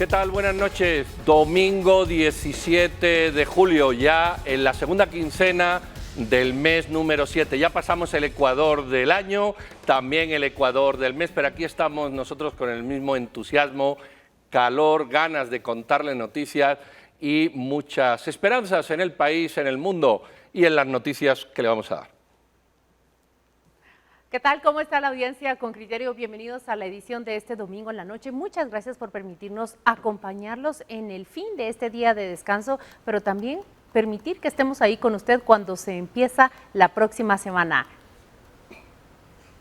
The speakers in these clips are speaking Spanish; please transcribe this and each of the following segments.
¿Qué tal? Buenas noches. Domingo 17 de julio, ya en la segunda quincena del mes número 7. Ya pasamos el Ecuador del año, también el Ecuador del mes, pero aquí estamos nosotros con el mismo entusiasmo, calor, ganas de contarle noticias y muchas esperanzas en el país, en el mundo y en las noticias que le vamos a dar. ¿Qué tal? ¿Cómo está la audiencia con criterio? Bienvenidos a la edición de este domingo en la noche. Muchas gracias por permitirnos acompañarlos en el fin de este día de descanso, pero también permitir que estemos ahí con usted cuando se empieza la próxima semana.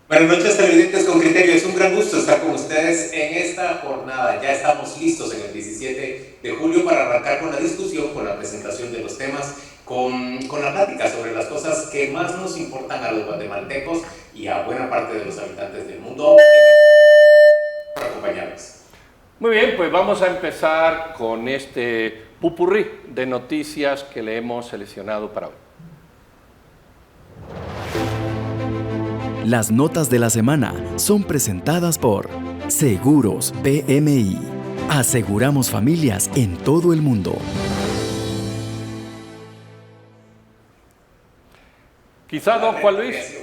Buenas noches, televidentes con criterio. Es un gran gusto estar con ustedes en esta jornada. Ya estamos listos en el 17 de julio para arrancar con la discusión, con la presentación de los temas, con la plática sobre las cosas que más nos importan a los guatemaltecos y a buena parte de los habitantes del mundo. Para acompañarnos. Muy bien, pues vamos a empezar con este pupurrí de noticias que le hemos seleccionado para hoy. Las notas de la semana son presentadas por Seguros PMI. Aseguramos familias en todo el mundo. Quizá, don Juan Luis.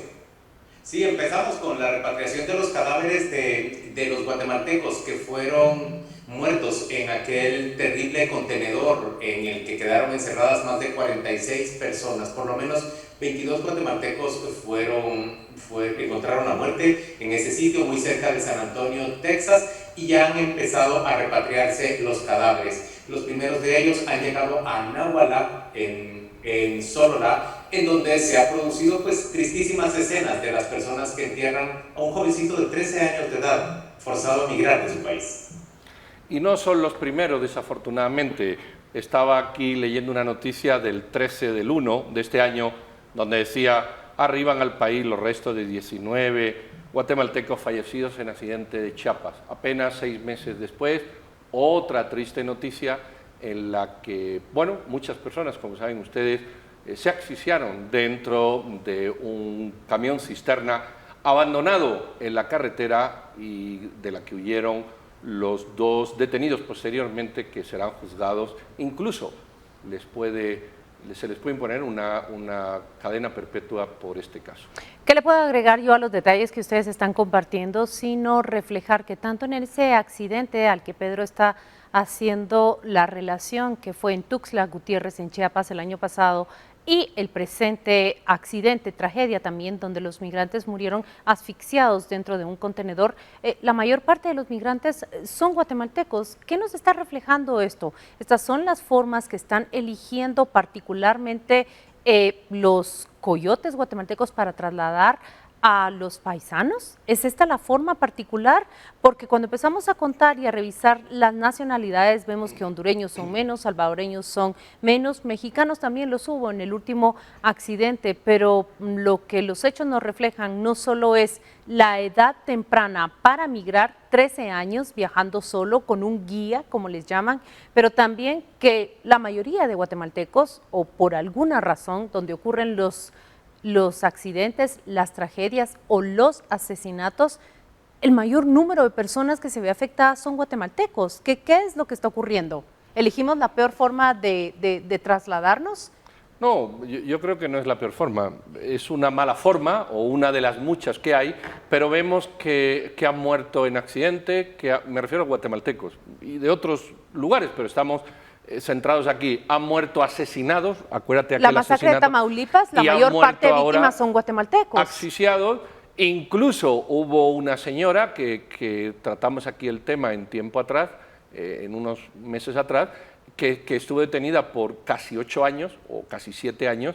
Sí, empezamos con la repatriación de los cadáveres de los guatemaltecos que fueron muertos en aquel terrible contenedor en el que quedaron encerradas más de 46 personas. Por lo menos 22 guatemaltecos encontraron la muerte en ese sitio muy cerca de San Antonio, Texas, y ya han empezado a repatriarse los cadáveres. Los primeros de ellos han llegado a Nahualá, en Sololá, en donde se ha producido pues tristísimas escenas de las personas que entierran a un jovencito de 13 años de edad forzado a migrar de su país. Y no son los primeros, desafortunadamente. Estaba aquí leyendo una noticia del 13 del 1 de este año, donde decía, arriban al país los restos de 19 guatemaltecos fallecidos en accidente de Chiapas. Apenas 6 meses después, otra triste noticia en la que, bueno, muchas personas, como saben ustedes, se asfixiaron dentro de un camión cisterna abandonado en la carretera y de la que huyeron los 2 detenidos posteriormente, que serán juzgados. Incluso se les puede imponer una cadena perpetua por este caso. ¿Qué le puedo agregar yo a los detalles que ustedes están compartiendo, sino reflejar que tanto en ese accidente al que Pedro está haciendo la relación, que fue en Tuxtla Gutiérrez, en Chiapas, el año pasado, y el presente accidente, tragedia también, donde los migrantes murieron asfixiados dentro de un contenedor? La mayor parte de los migrantes son guatemaltecos. ¿Qué nos está reflejando esto? Estas son las formas que están eligiendo particularmente los coyotes guatemaltecos para trasladar a los paisanos. ¿Es esta la forma particular? Porque cuando empezamos a contar y a revisar las nacionalidades, vemos que hondureños son menos, salvadoreños son menos, mexicanos también los hubo en el último accidente, pero lo que los hechos nos reflejan no solo es la edad temprana para migrar, 13 años viajando solo con un guía, como les llaman, pero también que la mayoría de guatemaltecos, o por alguna razón donde ocurren los accidentes, las tragedias o los asesinatos, el mayor número de personas que se ve afectadas son guatemaltecos. ¿Qué es lo que está ocurriendo? ¿Elegimos la peor forma de trasladarnos? No, yo creo que no es la peor forma. Es una mala forma o una de las muchas que hay, pero vemos que han muerto en accidente, me refiero a guatemaltecos y de otros lugares, pero estamos centrados aquí. Han muerto asesinados, acuérdate aquel La masacre de Tamaulipas, la mayor parte de víctimas son guatemaltecos. Asfixiados. Incluso hubo una señora que tratamos aquí el tema en tiempo atrás, en unos meses atrás, que estuvo detenida por casi 8 años o casi 7 años,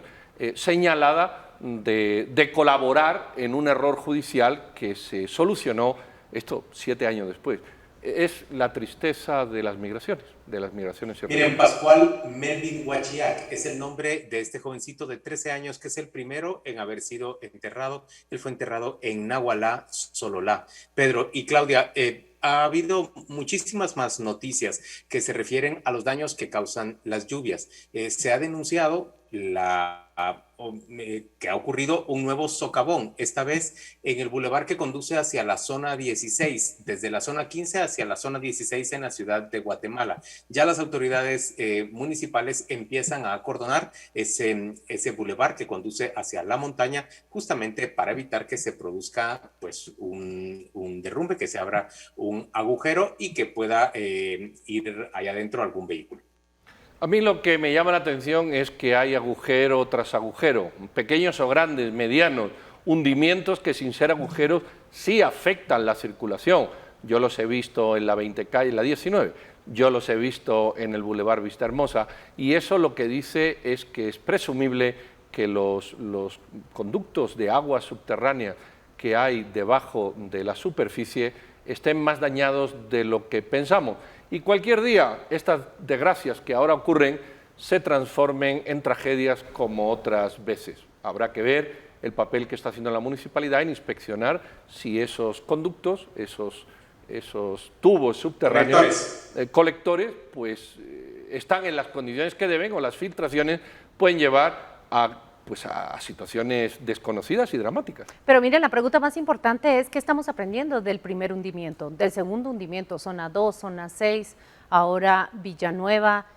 señalada de colaborar en un error judicial que se solucionó, esto 7 años después. Es la tristeza de las migraciones irregulares. Miren, Pascual Melvin Huachiac es el nombre de este jovencito de 13 años que es el primero en haber sido enterrado. Él fue enterrado en Nahualá, Sololá. Pedro y Claudia, ha habido muchísimas más noticias que se refieren a los daños que causan las lluvias. Se ha denunciado que ha ocurrido un nuevo socavón, esta vez en el bulevar que conduce hacia la zona 16, desde la zona 15 hacia la zona 16 en la ciudad de Guatemala. Ya las autoridades municipales empiezan a acordonar ese bulevar que conduce hacia la montaña, justamente para evitar que se produzca pues un derrumbe, que se abra un agujero y que pueda ir allá adentro algún vehículo. A mí lo que me llama la atención es que hay agujero tras agujero, pequeños o grandes, medianos, hundimientos que sin ser agujeros sí afectan la circulación. Yo los he visto en la 20 calle, en la 19, yo los he visto en el Boulevard Vista Hermosa, y eso lo que dice es que es presumible que los conductos de agua subterránea que hay debajo de la superficie estén más dañados de lo que pensamos. Y cualquier día estas desgracias que ahora ocurren se transformen en tragedias como otras veces. Habrá que ver el papel que está haciendo la municipalidad en inspeccionar si esos conductos, esos tubos subterráneos, colectores, pues están en las condiciones que deben, o las filtraciones pueden llevar a situaciones desconocidas y dramáticas. Pero miren, la pregunta más importante es: ¿qué estamos aprendiendo del primer hundimiento, del segundo hundimiento? Zona 2, zona 6, ahora Villanueva,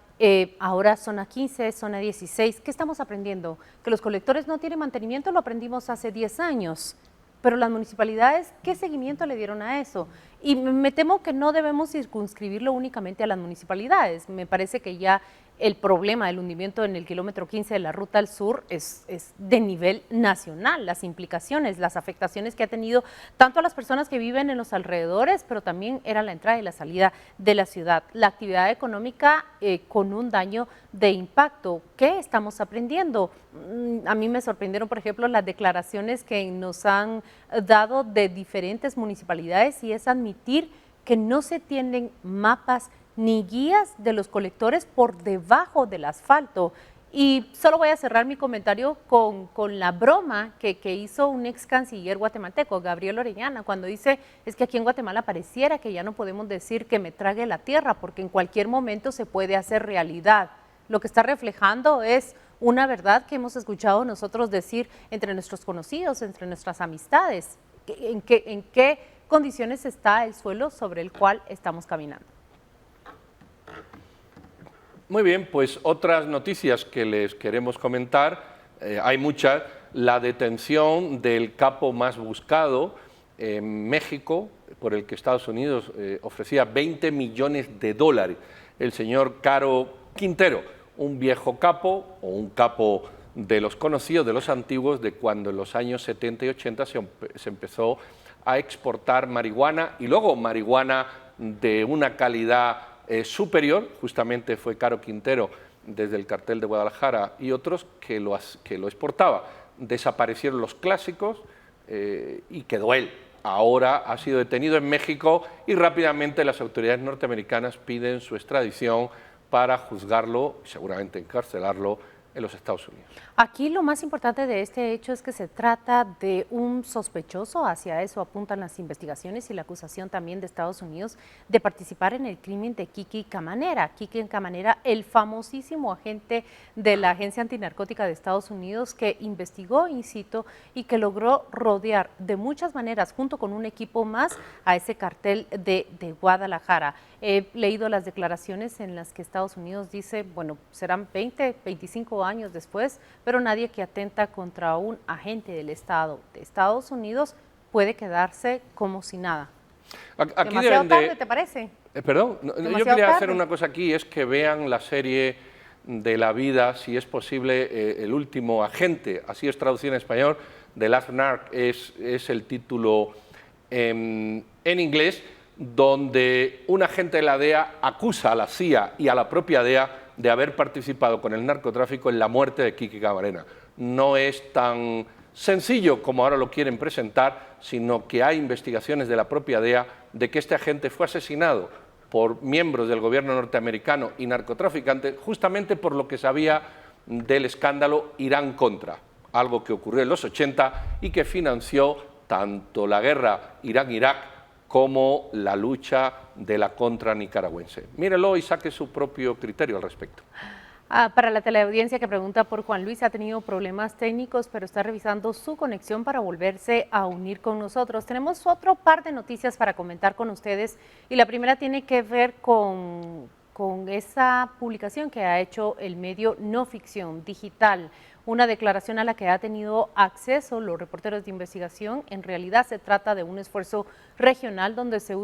ahora zona 15, zona 16. ¿Qué estamos aprendiendo? Que los colectores no tienen mantenimiento, lo aprendimos hace 10 años. Pero las municipalidades, ¿qué seguimiento le dieron a eso? Y me temo que no debemos circunscribirlo únicamente a las municipalidades. Me parece que ya el problema del hundimiento en el kilómetro 15 de la Ruta al Sur es de nivel nacional. Las implicaciones, las afectaciones que ha tenido tanto a las personas que viven en los alrededores, pero también era la entrada y la salida de la ciudad. La actividad económica con un daño de impacto. ¿Qué estamos aprendiendo? A mí me sorprendieron, por ejemplo, las declaraciones que nos han dado de diferentes municipalidades, y es admitir que no se tienen mapas ni guías de los colectores por debajo del asfalto. Y solo voy a cerrar mi comentario con la broma que hizo un ex canciller guatemalteco, Gabriel Orellana, cuando dice: es que aquí en Guatemala pareciera que ya no podemos decir que me trague la tierra, porque en cualquier momento se puede hacer realidad. Lo que está reflejando es una verdad que hemos escuchado nosotros decir entre nuestros conocidos, entre nuestras amistades. ¿En qué condiciones está el suelo sobre el cual estamos caminando? Muy bien, pues otras noticias que les queremos comentar, hay muchas. La detención del capo más buscado en México, por el que Estados Unidos ofrecía $20 millones, el señor Caro Quintero, un viejo capo, o un capo de los conocidos, de los antiguos, de cuando en los años 70 y 80 se empezó a exportar marihuana, y luego marihuana de una calidad superior. Justamente fue Caro Quintero, desde el cartel de Guadalajara y otros, que lo exportaba. Desaparecieron los clásicos y quedó él. Ahora ha sido detenido en México y rápidamente las autoridades norteamericanas piden su extradición para juzgarlo y seguramente encarcelarlo en los Estados Unidos. Aquí lo más importante de este hecho es que se trata de un sospechoso, hacia eso apuntan las investigaciones y la acusación también de Estados Unidos, de participar en el crimen de Kiki Camanera. Kiki Camanera, el famosísimo agente de la Agencia Antinarcótica de Estados Unidos, que investigó in situ y que logró rodear de muchas maneras, junto con un equipo más, a ese cartel de Guadalajara. He leído las declaraciones en las que Estados Unidos dice: bueno, serán 20, 25 años después, pero nadie que atenta contra un agente del Estado de Estados Unidos puede quedarse como si nada. Aquí demasiado tarde, ¿te parece? Perdón, yo quería hacer una cosa aquí, es que vean la serie de la vida, si es posible, El último agente, así es traducido en español, The Last Narc, es el título en inglés, donde un agente de la DEA acusa a la CIA y a la propia DEA de haber participado con el narcotráfico en la muerte de Kiki Camarena. No es tan sencillo como ahora lo quieren presentar, sino que hay investigaciones de la propia DEA de que este agente fue asesinado por miembros del gobierno norteamericano y narcotraficantes, justamente por lo que sabía del escándalo Irán-Contra, algo que ocurrió en los 80 y que financió tanto la guerra Irán-Irak como la lucha de la contra nicaragüense. Mírelo y saque su propio criterio al respecto. Para la teleaudiencia que pregunta por Juan Luis, ha tenido problemas técnicos, pero está revisando su conexión para volverse a unir con nosotros. Tenemos otro par de noticias para comentar con ustedes y la primera tiene que ver con esa publicación que ha hecho el medio No Ficción Digital, una declaración a la que ha tenido acceso los reporteros de investigación. En realidad se trata de un esfuerzo regional donde se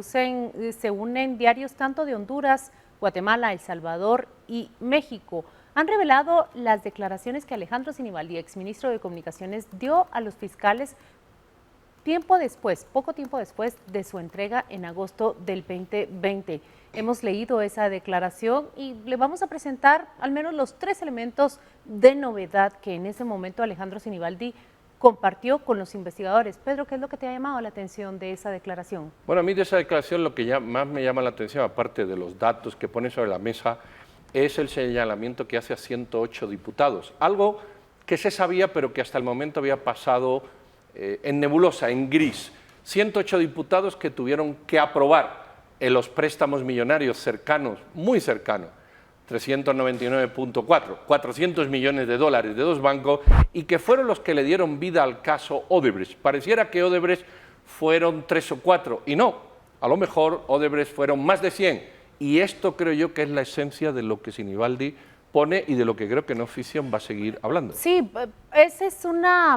unen diarios tanto de Honduras, Guatemala, El Salvador y México. Han revelado las declaraciones que Alejandro Sinibaldi, exministro de Comunicaciones, dio a los fiscales poco tiempo después de su entrega en agosto del 2020. Hemos leído esa declaración y le vamos a presentar al menos los 3 elementos de novedad que en ese momento Alejandro Sinibaldi compartió con los investigadores. Pedro, ¿qué es lo que te ha llamado la atención de esa declaración? Bueno, a mí de esa declaración lo que más me llama la atención, aparte de los datos que pone sobre la mesa, es el señalamiento que hace a 108 diputados. Algo que se sabía, pero que hasta el momento había pasado en nebulosa, en gris. 108 diputados que tuvieron que aprobar en los préstamos millonarios cercanos, muy cercanos, 399.4, 400 millones de dólares de 2 bancos, y que fueron los que le dieron vida al caso Odebrecht. Pareciera que Odebrecht fueron 3 o 4, y no, a lo mejor Odebrecht fueron más de 100, y esto creo yo que es la esencia de lo que Sinibaldi pone y de lo que creo que No Ficción va a seguir hablando. Sí, esa es una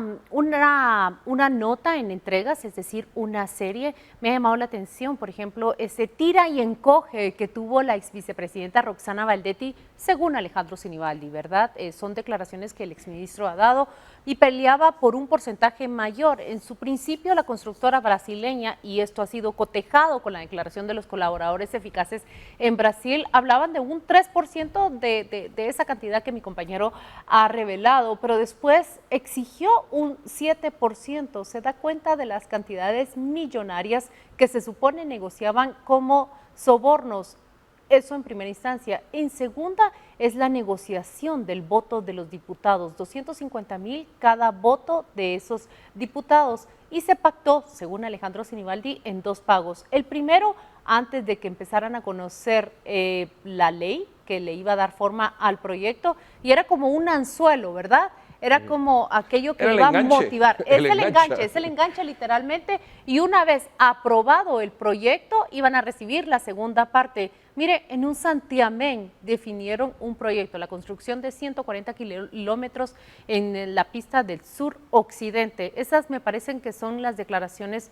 nota en entregas, es decir, una serie. Me ha llamado la atención, por ejemplo, ese tira y encoge que tuvo la exvicepresidenta Roxana Valdetti, según Alejandro Sinibaldi, ¿verdad? Son declaraciones que el exministro ha dado y peleaba por un porcentaje mayor. En su principio, la constructora brasileña, y esto ha sido cotejado con la declaración de los colaboradores eficaces en Brasil, hablaban de un 3% de esa cantidad que mi compañero ha revelado, pero después exigió un 7%. Se da cuenta de las cantidades millonarias que se supone negociaban como sobornos. Eso en primera instancia. En segunda es la negociación del voto de los diputados, 250,000 cada voto de esos diputados, y se pactó, según Alejandro Sinibaldi, en 2 pagos. El primero, antes de que empezaran a conocer la ley que le iba a dar forma al proyecto, y era como un anzuelo, ¿verdad? Era como aquello que iba a motivar. Es el enganche literalmente, y una vez aprobado el proyecto, iban a recibir la segunda parte. Mire, en un santiamén definieron un proyecto, la construcción de 140 kilómetros en la pista del sur-occidente. Esas me parecen que son las declaraciones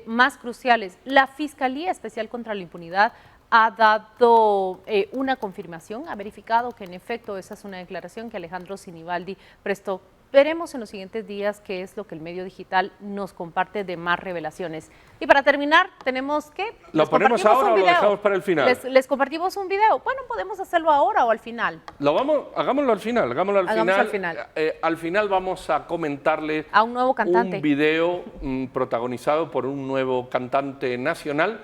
más cruciales. La Fiscalía Especial contra la Impunidad ha dado una confirmación, ha verificado que en efecto esa es una declaración que Alejandro Sinibaldi prestó. Veremos en los siguientes días qué es lo que el medio digital nos comparte de más revelaciones. Y para terminar, tenemos que... ¿Lo ponemos ahora o lo dejamos para el final? Les compartimos un video. Bueno, podemos hacerlo ahora o al final. Hagámoslo al final. Al final vamos a comentarles a un nuevo cantante. Un video protagonizado por un nuevo cantante nacional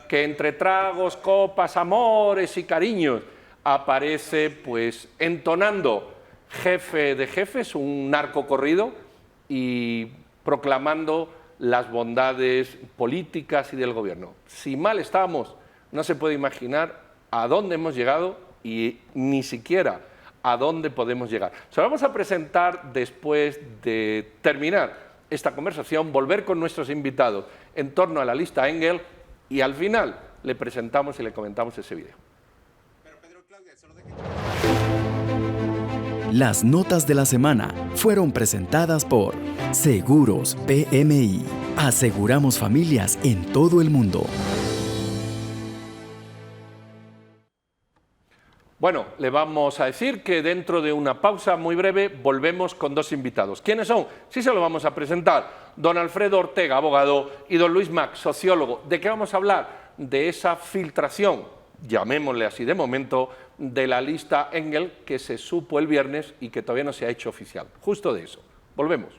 que entre tragos, copas, amores y cariños aparece pues entonando Jefe de Jefes, un narco corrido, y proclamando las bondades políticas y del gobierno. Si mal estamos, no se puede imaginar a dónde hemos llegado y ni siquiera a dónde podemos llegar. Se lo vamos a presentar después de terminar esta conversación, volver con nuestros invitados en torno a la lista Engel, y al final le presentamos y le comentamos ese video. Las notas de la semana fueron presentadas por Seguros PMI. Aseguramos familias en todo el mundo. Bueno, le vamos a decir que dentro de una pausa muy breve volvemos con 2 invitados. ¿Quiénes son? Sí se lo vamos a presentar. Don Alfredo Ortega, abogado, y don Luis Mac, sociólogo. ¿De qué vamos a hablar? De esa filtración, llamémosle así de momento, de la lista Engel que se supo el viernes y que todavía no se ha hecho oficial. Justo de eso. Volvemos.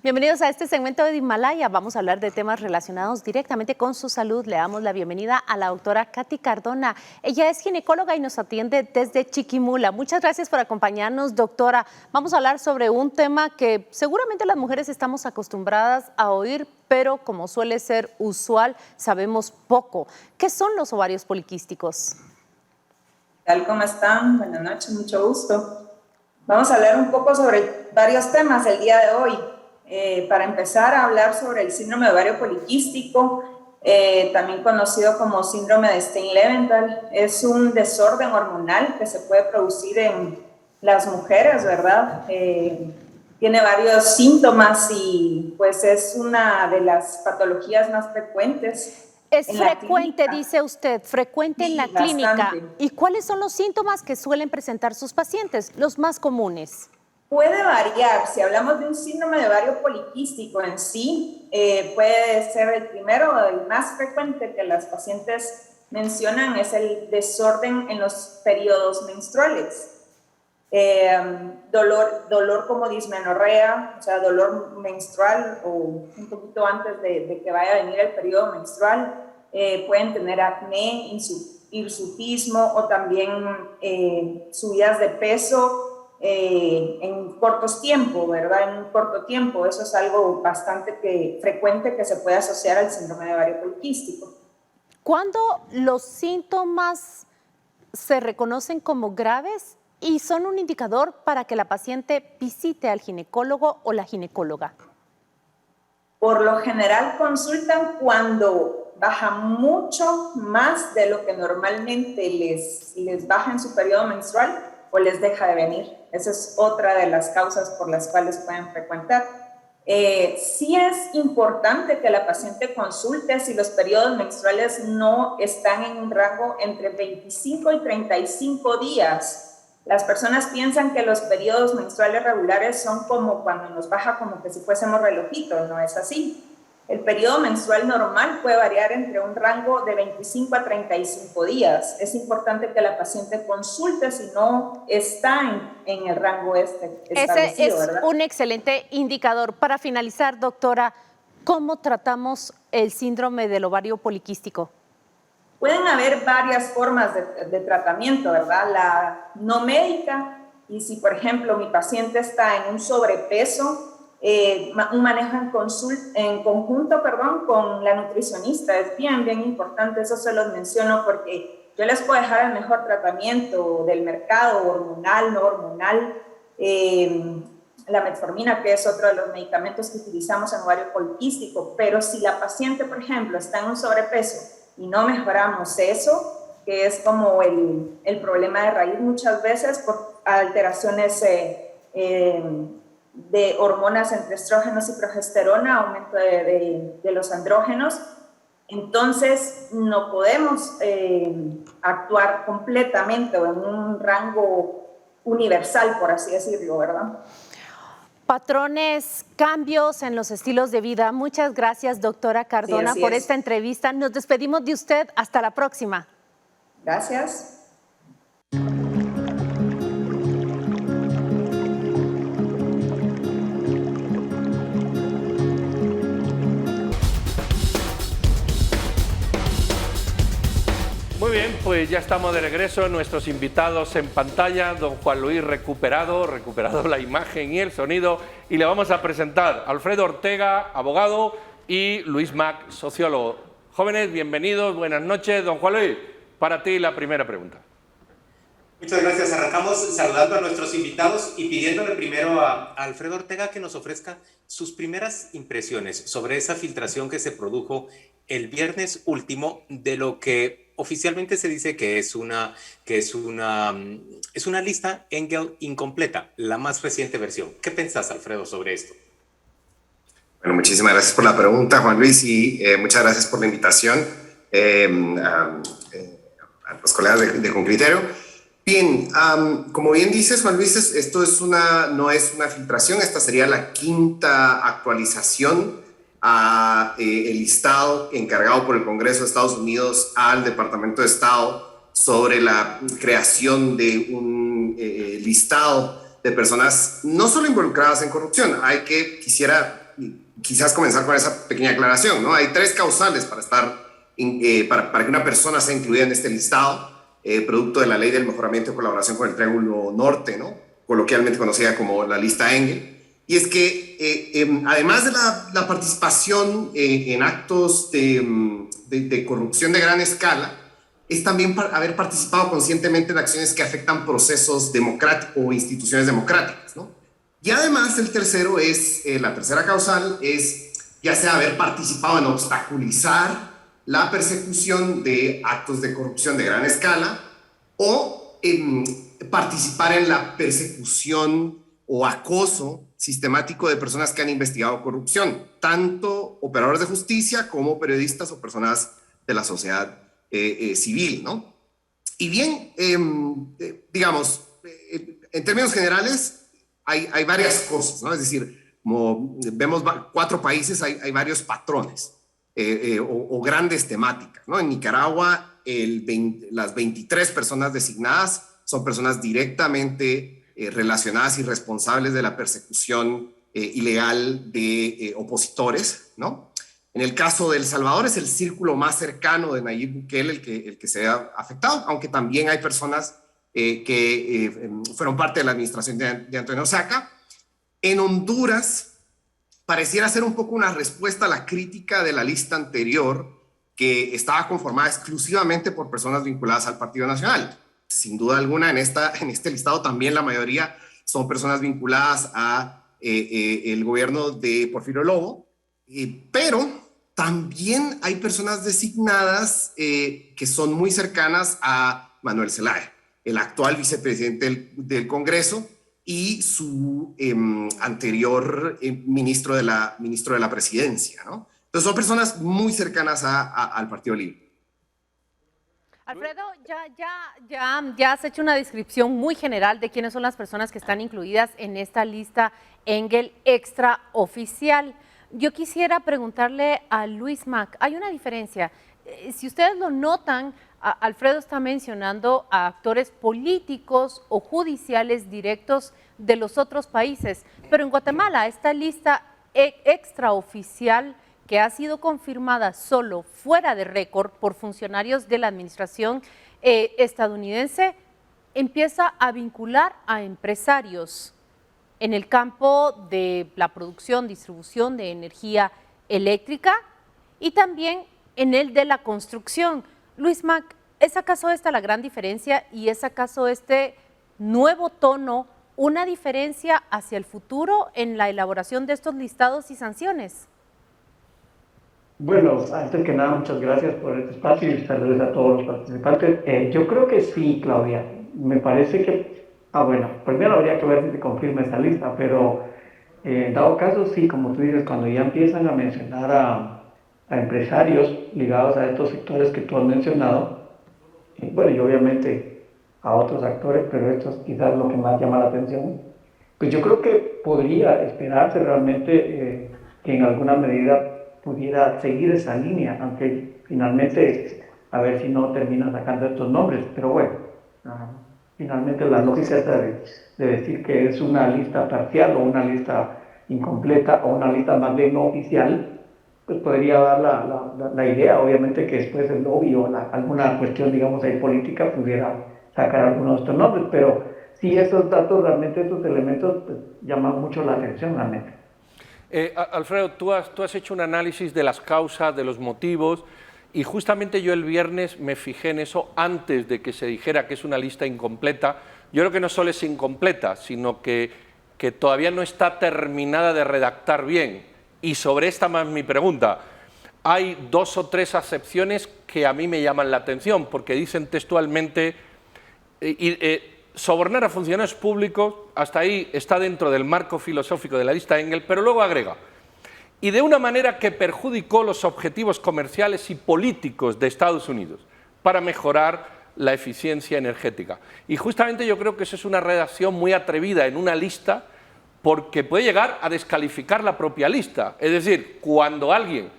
Bienvenidos a este segmento de Himalaya. Vamos a hablar de temas relacionados directamente con su salud. Le damos la bienvenida a la doctora Katy Cardona. Ella es ginecóloga y nos atiende desde Chiquimula. Muchas gracias por acompañarnos, doctora. Vamos a hablar sobre un tema que seguramente las mujeres estamos acostumbradas a oír, pero como suele ser usual, sabemos poco. ¿Qué son los ovarios poliquísticos? ¿Qué tal? ¿Cómo están? Buenas noches, mucho gusto. Vamos a hablar un poco sobre varios temas el día de hoy. Para empezar a hablar sobre el síndrome de ovario poliquístico, también conocido como síndrome de Stein-Leventhal, es un desorden hormonal que se puede producir en las mujeres, ¿verdad? Tiene varios síntomas y pues es una de las patologías más frecuentes. Es frecuente, dice usted, frecuente en la clínica. ¿Y cuáles son los síntomas que suelen presentar sus pacientes, los más comunes? Puede variar. Si hablamos de un síndrome de ovario poliquístico en sí, puede ser el primero, el más frecuente que las pacientes mencionan es el desorden en los periodos menstruales. Dolor como dismenorrea, o sea, dolor menstrual o un poquito antes de que vaya a venir el periodo menstrual. Pueden tener acné, hirsutismo o también subidas de peso en cortos tiempos, ¿verdad? En un corto tiempo. Eso es algo bastante frecuente que se puede asociar al síndrome de ovario poliquístico. ¿Cuándo los síntomas se reconocen como graves y son un indicador para que la paciente visite al ginecólogo o la ginecóloga? Por lo general consultan cuando baja mucho más de lo que normalmente les baja en su periodo menstrual o les deja de venir. Esa es otra de las causas por las cuales pueden frecuentar. Sí es importante que la paciente consulte si los periodos menstruales no están en un rango entre 25 y 35 días. Las personas piensan que los periodos menstruales regulares son como cuando nos baja como que si fuésemos relojitos. No es así. El periodo menstrual normal puede variar entre un rango de 25 a 35 días. Es importante que la paciente consulte si no está en el rango establecido. Ese es, ¿verdad? Un excelente indicador. Para finalizar, doctora, ¿cómo tratamos el síndrome del ovario poliquístico? Pueden haber varias formas de tratamiento, ¿verdad? La no médica, y si por ejemplo mi paciente está en un sobrepeso, un manejo en conjunto con la nutricionista es bien importante. Eso se los menciono porque yo les puedo dejar el mejor tratamiento del mercado, hormonal, no hormonal, la metformina, que es otro de los medicamentos que utilizamos en ovario poliquístico. Pero si la paciente, por ejemplo, está en un sobrepeso y no mejoramos eso, que es como el problema de raíz muchas veces por alteraciones de hormonas entre estrógenos y progesterona, aumento de los andrógenos, entonces no podemos actuar completamente o en un rango universal, por así decirlo, ¿verdad? Patrones, cambios en los estilos de vida. Muchas gracias, doctora Cardona, por esta entrevista. Nos despedimos de usted. Hasta la próxima. Gracias. Muy bien, pues ya estamos de regreso, nuestros invitados en pantalla, don Juan Luis recuperado la imagen y el sonido, y le vamos a presentar a Alfredo Ortega, abogado, y Luis Mac, sociólogo. Jóvenes, bienvenidos, buenas noches. Don Juan Luis, para ti la primera pregunta. Muchas gracias. Arrancamos saludando a nuestros invitados y pidiéndole primero a Alfredo Ortega que nos ofrezca sus primeras impresiones sobre esa filtración que se produjo el viernes último de lo que oficialmente se dice que es una lista Engel incompleta, la más reciente versión. ¿Qué pensás, Alfredo, sobre esto? Bueno, muchísimas gracias por la pregunta, Juan Luis, y muchas gracias por la invitación a los colegas de Con Criterio. Bien, como bien dices, Juan Luis, esto no es una filtración, esta sería la quinta actualización a el listado encargado por el Congreso de Estados Unidos al Departamento de Estado sobre la creación de un listado de personas no solo involucradas en corrupción. Quisiera quizás comenzar con esa pequeña aclaración, ¿no? Hay 3 causales para para que una persona sea incluida en este listado, producto de la Ley del Mejoramiento y Colaboración con el Triángulo Norte, ¿no? Coloquialmente conocida como la lista Engel. Y es que además de la participación en actos de corrupción de gran escala, es también haber participado conscientemente en acciones que afectan procesos democráticos o instituciones democráticas, ¿no? Y además el tercero es, la tercera causal es ya sea haber participado en obstaculizar la persecución de actos de corrupción de gran escala o participar en la persecución o acoso sistemático de personas que han investigado corrupción, tanto operadores de justicia como periodistas o personas de la sociedad civil, ¿no? Y bien, digamos, en términos generales, hay varias cosas, ¿no? Es decir, como vemos 4 países, hay varios patrones o grandes temáticas, ¿no? En Nicaragua, las 23 personas designadas son personas directamente relacionadas y responsables de la persecución ilegal de opositores, ¿no? En el caso de El Salvador es el círculo más cercano de Nayib Bukele el que se ha afectado, aunque también hay personas que fueron parte de la administración de Antonio Saca. En Honduras pareciera ser un poco una respuesta a la crítica de la lista anterior, que estaba conformada exclusivamente por personas vinculadas al Partido Nacional. Sin duda alguna, en este listado también la mayoría son personas vinculadas a el gobierno de Porfirio Lobo, pero también hay personas designadas que son muy cercanas a Manuel Zelaya, el actual vicepresidente del Congreso y su anterior ministro de la Presidencia, ¿no? Entonces son personas muy cercanas al Partido Libre. Alfredo, ya has hecho una descripción muy general de quiénes son las personas que están incluidas en esta lista Engel extraoficial. Yo quisiera preguntarle a Luis Mac, hay una diferencia. Si ustedes lo notan, Alfredo está mencionando a actores políticos o judiciales directos de los otros países, pero en Guatemala esta lista extraoficial que ha sido confirmada solo fuera de récord por funcionarios de la administración estadounidense, empieza a vincular a empresarios en el campo de la producción, distribución de energía eléctrica y también en el de la construcción. Luis Mac, ¿es acaso esta la gran diferencia y es acaso este nuevo tono una diferencia hacia el futuro en la elaboración de estos listados y sanciones? Bueno, antes que nada, muchas gracias por este espacio y saludos a todos los participantes. Yo creo que sí, Claudia. Me parece que, bueno, primero habría que ver si se confirma esta lista, pero en dado caso, sí, como tú dices, cuando ya empiezan a mencionar a empresarios ligados a estos sectores que tú has mencionado, bueno, y obviamente a otros actores, pero esto es quizás lo que más llama la atención, pues yo creo que podría esperarse realmente que en alguna medida pudiera seguir esa línea, aunque finalmente a ver si no termina sacando estos nombres, pero bueno, finalmente la lógica está de decir que es una lista parcial o una lista incompleta o una lista más bien no oficial, pues podría dar la idea, obviamente, que después el lobby o alguna cuestión, digamos, ahí política pudiera sacar algunos de estos nombres, pero sí, esos datos, realmente, estos elementos, pues, llaman mucho la atención, realmente. Alfredo, tú has hecho un análisis de las causas, de los motivos, y justamente yo el viernes me fijé en eso antes de que se dijera que es una lista incompleta. Yo creo que no solo es incompleta, sino que todavía no está terminada de redactar bien. Y sobre esta más mi pregunta. Hay 2 o 3 acepciones que a mí me llaman la atención, porque dicen textualmente sobornar a funcionarios públicos, hasta ahí está dentro del marco filosófico de la lista Engel, pero luego agrega, y de una manera que perjudicó los objetivos comerciales y políticos de Estados Unidos para mejorar la eficiencia energética. Y justamente yo creo que eso es una redacción muy atrevida en una lista, porque puede llegar a descalificar la propia lista. Es decir, cuando alguien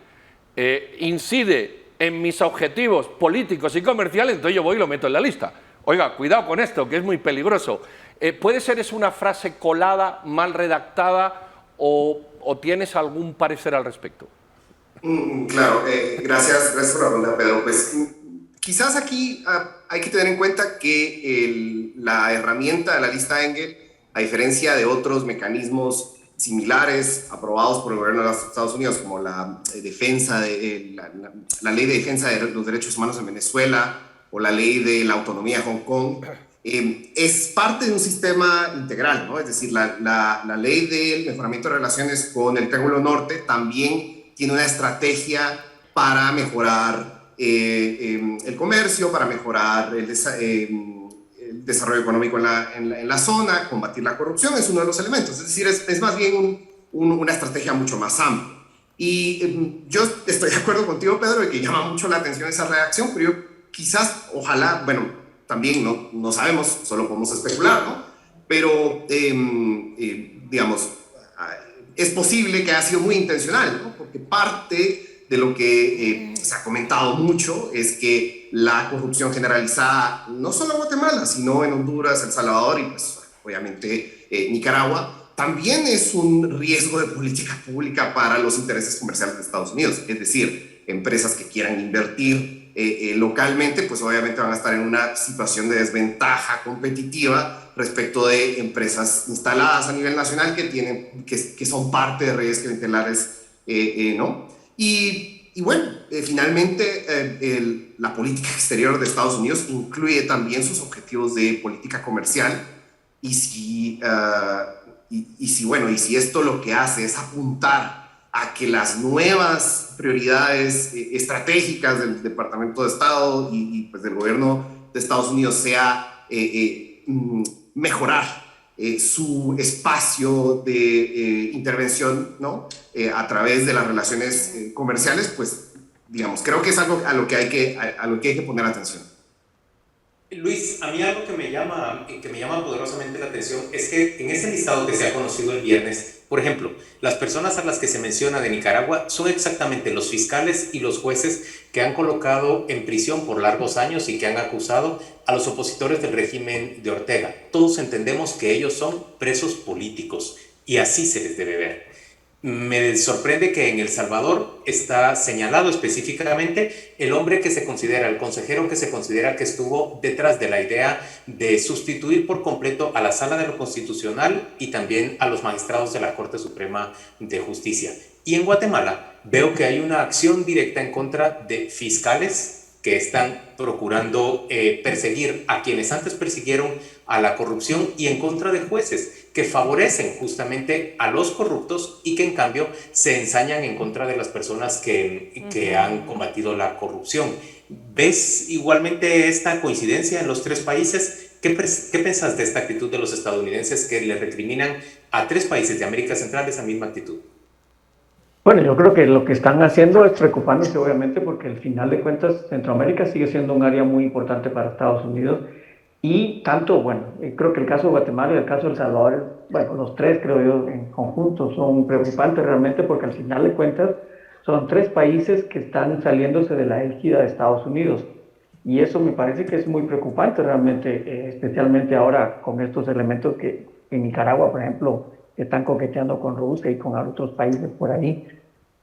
incide en mis objetivos políticos y comerciales, entonces yo voy y lo meto en la lista. Oiga, cuidado con esto, que es muy peligroso. ¿Puede ser es una frase colada, mal redactada, o tienes algún parecer al respecto? Claro, gracias por la pregunta, Pedro. Pues quizás aquí hay que tener en cuenta que la herramienta de la lista Engel, a diferencia de otros mecanismos similares aprobados por el gobierno de los Estados Unidos, como la defensa la ley de defensa de los derechos humanos en Venezuela o la ley de la autonomía de Hong Kong, es parte de un sistema integral, ¿no? Es decir, la ley del mejoramiento de relaciones con el Triángulo Norte también tiene una estrategia para mejorar el comercio, para mejorar el desarrollo económico en la zona, combatir la corrupción, es uno de los elementos. Es decir, es más bien una estrategia mucho más amplia. Y yo estoy de acuerdo contigo, Pedro, de que llama mucho la atención esa reacción, pero yo quizás, ojalá, bueno, también no sabemos, solo podemos especular, ¿no? Pero, digamos, es posible que haya sido muy intencional, ¿no? Porque parte de lo que se ha comentado mucho es que la corrupción generalizada, no solo en Guatemala, sino en Honduras, El Salvador y pues obviamente Nicaragua, también es un riesgo de política pública para los intereses comerciales de Estados Unidos. Es decir, empresas que quieran invertir localmente, pues obviamente van a estar en una situación de desventaja competitiva respecto de empresas instaladas a nivel nacional que son parte de redes clientelares, ¿no? Y bueno, finalmente la política exterior de Estados Unidos incluye también sus objetivos de política comercial y si esto lo que hace es apuntar a que las nuevas prioridades estratégicas del Departamento de Estado y pues del gobierno de Estados Unidos sea mejorar su espacio de intervención, ¿no? A través de las relaciones comerciales, pues digamos, creo que es algo a lo que hay que poner atención. Luis, a mí algo que me llama poderosamente la atención es que en ese listado que se ha conocido el viernes, por ejemplo, las personas a las que se menciona de Nicaragua son exactamente los fiscales y los jueces que han colocado en prisión por largos años y que han acusado a los opositores del régimen de Ortega. Todos entendemos que ellos son presos políticos y así se les debe ver. Me sorprende que en El Salvador está señalado específicamente el hombre que se considera, el consejero que se considera que estuvo detrás de la idea de sustituir por completo a la Sala de lo Constitucional y también a los magistrados de la Corte Suprema de Justicia. Y en Guatemala veo que hay una acción directa en contra de fiscales que están procurando perseguir a quienes antes persiguieron a la corrupción y en contra de jueces que favorecen justamente a los corruptos y que en cambio se ensañan en contra de las personas que han combatido la corrupción. ¿Ves igualmente esta coincidencia en los tres países? ¿Qué pensás de esta actitud de los estadounidenses que le recriminan a tres países de América Central esa misma actitud? Bueno, yo creo que lo que están haciendo es preocupándose obviamente porque al final de cuentas Centroamérica sigue siendo un área muy importante para Estados Unidos y tanto, bueno, creo que el caso de Guatemala y el caso de El Salvador, bueno, los tres creo yo en conjunto son preocupantes realmente porque al final de cuentas son tres países que están saliéndose de la égida de Estados Unidos y eso me parece que es muy preocupante realmente, especialmente ahora con estos elementos que en Nicaragua, por ejemplo, están coqueteando con Rusia y con otros países por ahí.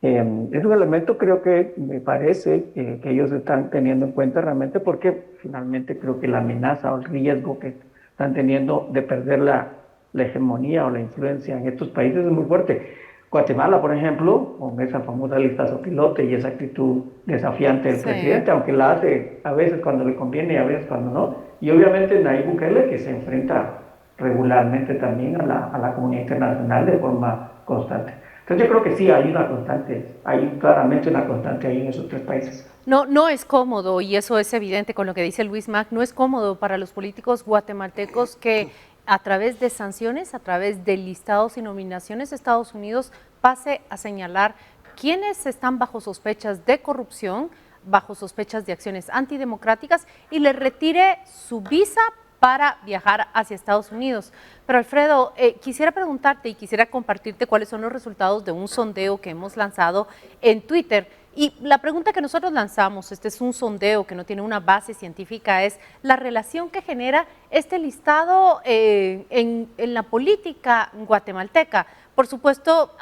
Es un elemento creo que me parece que ellos están teniendo en cuenta realmente porque finalmente creo que la amenaza o el riesgo que están teniendo de perder la hegemonía o la influencia en estos países es muy fuerte. Guatemala, por ejemplo, con esa famosa lista sopilote y esa actitud desafiante del presidente, aunque la hace a veces cuando le conviene y a veces cuando no. Y obviamente Nayib Bukele, que se enfrenta regularmente también a la comunidad internacional de forma constante. Entonces yo creo que sí hay una constante, hay claramente una constante ahí en esos tres países. No es cómodo, y eso es evidente con lo que dice Luis Mac, no es cómodo para los políticos guatemaltecos que a través de sanciones, a través de listados y nominaciones, Estados Unidos pase a señalar quiénes están bajo sospechas de corrupción, bajo sospechas de acciones antidemocráticas y le retire su visa para viajar hacia Estados Unidos. Pero Alfredo, quisiera preguntarte y quisiera compartirte cuáles son los resultados de un sondeo que hemos lanzado en Twitter. Y la pregunta que nosotros lanzamos, este es un sondeo que no tiene una base científica, es la relación que genera este listado en la política guatemalteca. Por supuesto,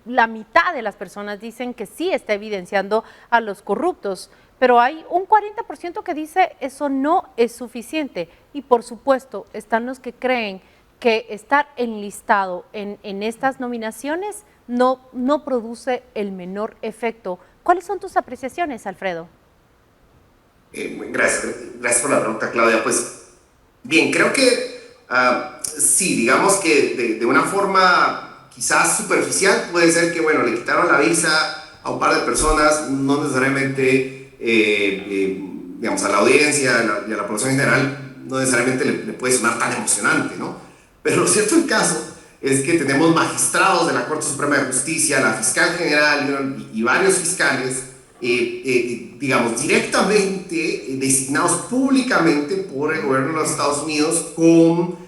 la mitad de las personas dicen que sí está evidenciando a los corruptos, pero hay un 40% que dice eso no es suficiente. Y por supuesto, están los que creen que estar enlistado en estas nominaciones no produce el menor efecto. ¿Cuáles son tus apreciaciones, Alfredo? Gracias por la pregunta, Claudia. Pues bien, creo que sí, digamos que de una forma quizás superficial puede ser que, bueno, le quitaron la visa a un par de personas, no necesariamente, digamos, a la audiencia y a la población en general, no necesariamente le puede sonar tan emocionante, ¿no? Pero lo cierto del caso es que tenemos magistrados de la Corte Suprema de Justicia, la fiscal general y varios fiscales, digamos, directamente designados públicamente por el gobierno de los Estados Unidos como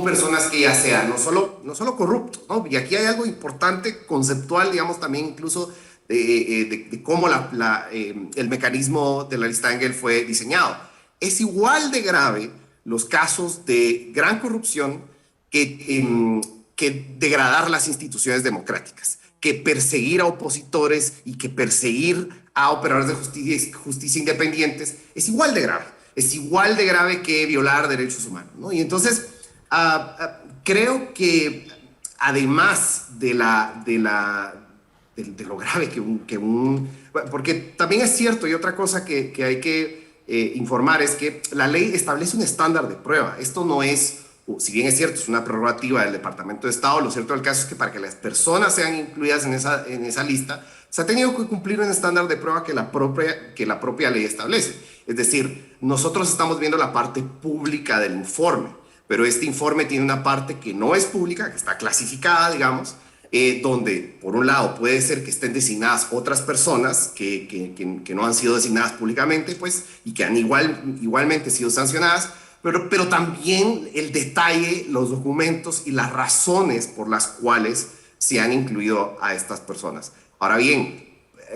personas que ya sean no solo corruptos, ¿no? Y aquí hay algo importante, conceptual, digamos, también incluso de cómo el mecanismo de la lista Engel fue diseñado. Es igual de grave los casos de gran corrupción que degradar las instituciones democráticas, que perseguir a opositores y que perseguir a operadores de justicia independientes es igual de grave. Es igual de grave que violar derechos humanos, ¿no? Y entonces creo que además de lo grave porque también es cierto, y otra cosa que hay que informar es que la ley establece un estándar de prueba. Esto no es, si bien es cierto, es una prerrogativa del Departamento de Estado, lo cierto del caso es que para que las personas sean incluidas en esa lista, se ha tenido que cumplir un estándar de prueba que la propia ley establece. Es decir, nosotros estamos viendo la parte pública del informe, pero este informe tiene una parte que no es pública, que está clasificada, digamos, donde, por un lado, puede ser que estén designadas otras personas que no han sido designadas públicamente, pues, y que han igualmente sido sancionadas, pero también el detalle, los documentos y las razones por las cuales se han incluido a estas personas. Ahora bien,